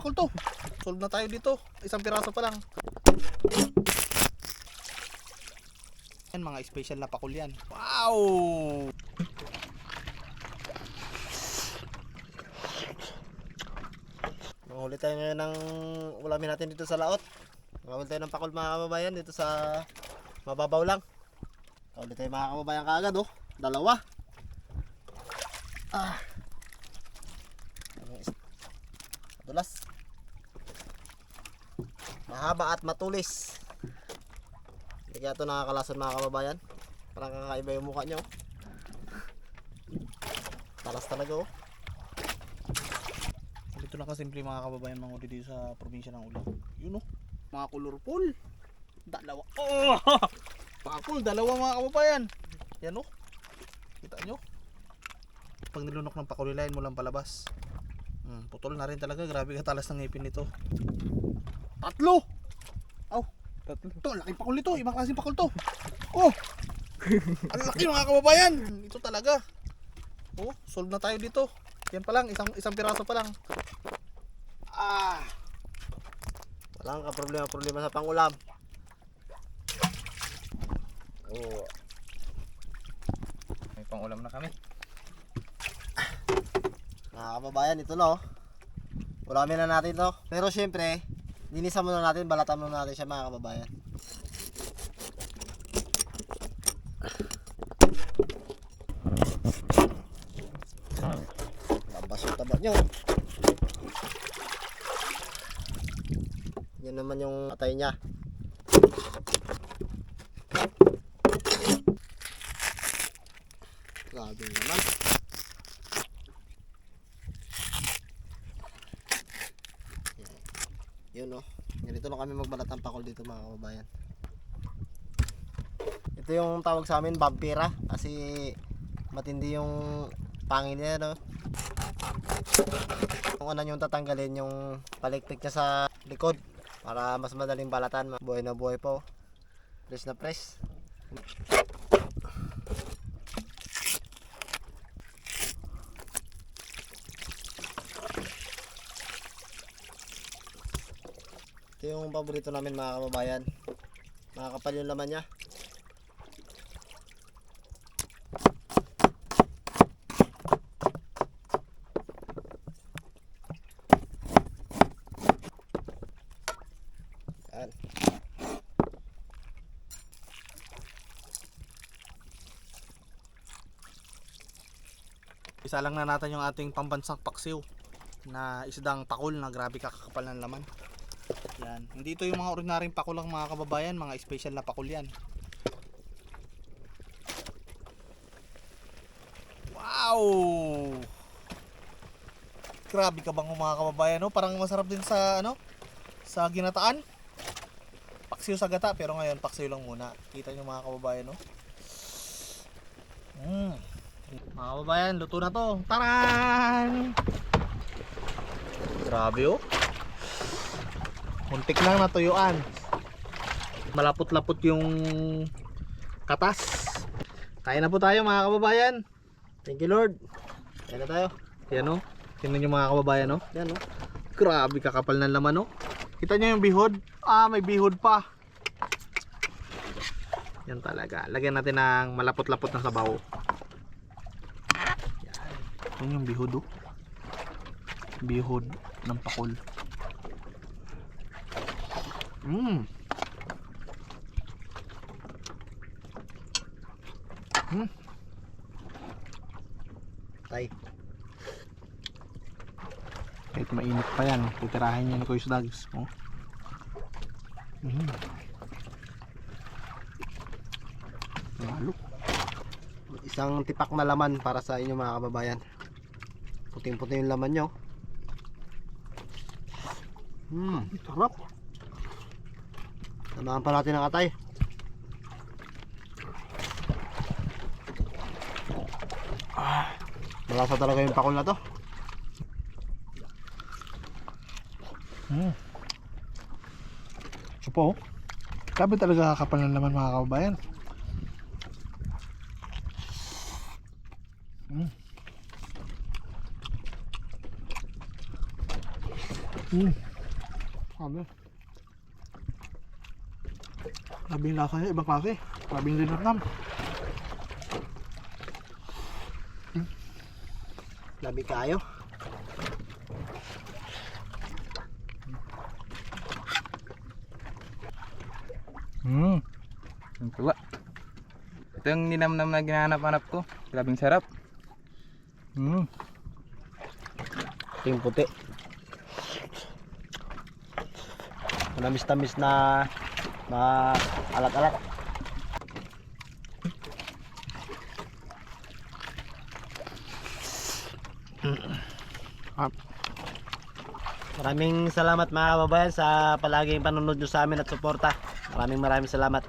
Pakul to. Solve na tayo dito. Isang piraso pa lang. Yan, mga special na pakul yan. Wow! Manghuli tayo ngayon ng ulamin natin dito sa laot. Manghuli tayo ng pakul mga kababayan dito sa mababaw lang. Manghuli tayo mga kababayan kaagad oh. Dalawa. Madulas. Mahaba at matulis. Hindi kaya ito nakakalason mga kababayan. Parang kakaiba yung mukha nyo. Talas talaga oh. Dito lang kasimple mga kababayan manghuli dito sa probinsya ng Ulang. Yun oh. Mga colorful. Dalawa. Oh! Pakul, dalawa mga kababayan. Yan oh. Kita nyo? Pag nilunok ng pakulilayan mo lang palabas. Putol na rin talaga. Grabe katalas ng ngipin nito. Tatlo! Aw, tatlo. Ito, laking pakul nito. Ibang klaseng pakul to. Oh! Ang laki mga kababayan. Ito talaga. Oh, solve na tayo dito. Yan pa lang, isang piraso pa lang. Walang ka-problema sa pangulam. Oh. May pangulam na kami. Mga kababayan, ito na oh. Ulamin na natin to. Pero syempre, linisan muna natin, balatan muna natin siya mga kababayan. Labas yung taba nyo. Yan naman yung atay niya. Grabe naman. Yun oh. Ganito na kami magbalat ng pakol dito mga kababayan. Ito yung tawag sa amin, vampira. Kasi matindi yung pangil niya no. Kung ano yung tatanggalin yung palikpik niya sa likod para mas madaling balatan. Buhay na buhay po. Fresh na fresh. Ito yung paborito namin mga kababayan. Makakapal yung laman niya. Yan. Isa lang na natin yung ating pambansang paksiw na isdang pakul na grabe kakakapal ng laman. Yan. Hindi ito yung mga ordinaryong pakul lang mga kababayan, mga special na pakul yan. Wow! Grabe ka bang mga kababayan, no? Parang masarap din sa ano? Sa ginataan. Paksiw sa gata, pero ngayon paksiw lang muna. Kita nyo mga kababayan, no? Mga kababayan, luto na to. Taran! Grabe oh. Muntik lang natuyuan. Malapot-lapot yung katas. Kain na po tayo mga kababayan. Thank you Lord. Kaya na tayo. Yan o. Tingnan nyo mga kababayan o. Yan oh. Grabe kakapal ng laman o. Kita nyo yung bihod. May bihod pa. Yan talaga. Lagyan natin ng malapot-lapot na sabaw. Yan yung bihod o. Bihod ng pakul. Tay. Kahit mainit pa yan, titirahin niya ni Kuya Dags. Oh. Lalo. Isang tipak na laman para sa inyo mga kababayan. Puting-puting yung laman nyo. Sarap. Samahan pa natin ang atay. Malasa talaga yung pakul na to. Supo. Grabe talaga kakapal ng laman mga kababayan. Sabi. Grabe yung lasa niya, ibang klase. Grabe yung linatnam. Labi kayo. Ang tuwa. Ito yung ninamnam na ginahanap-hanap ko. Grabing sarap. Ito yung puti. Manamis-tamis na alat-alat. Maraming salamat mga kababayan sa palaging panonood nyo sa amin at suporta. Maraming salamat.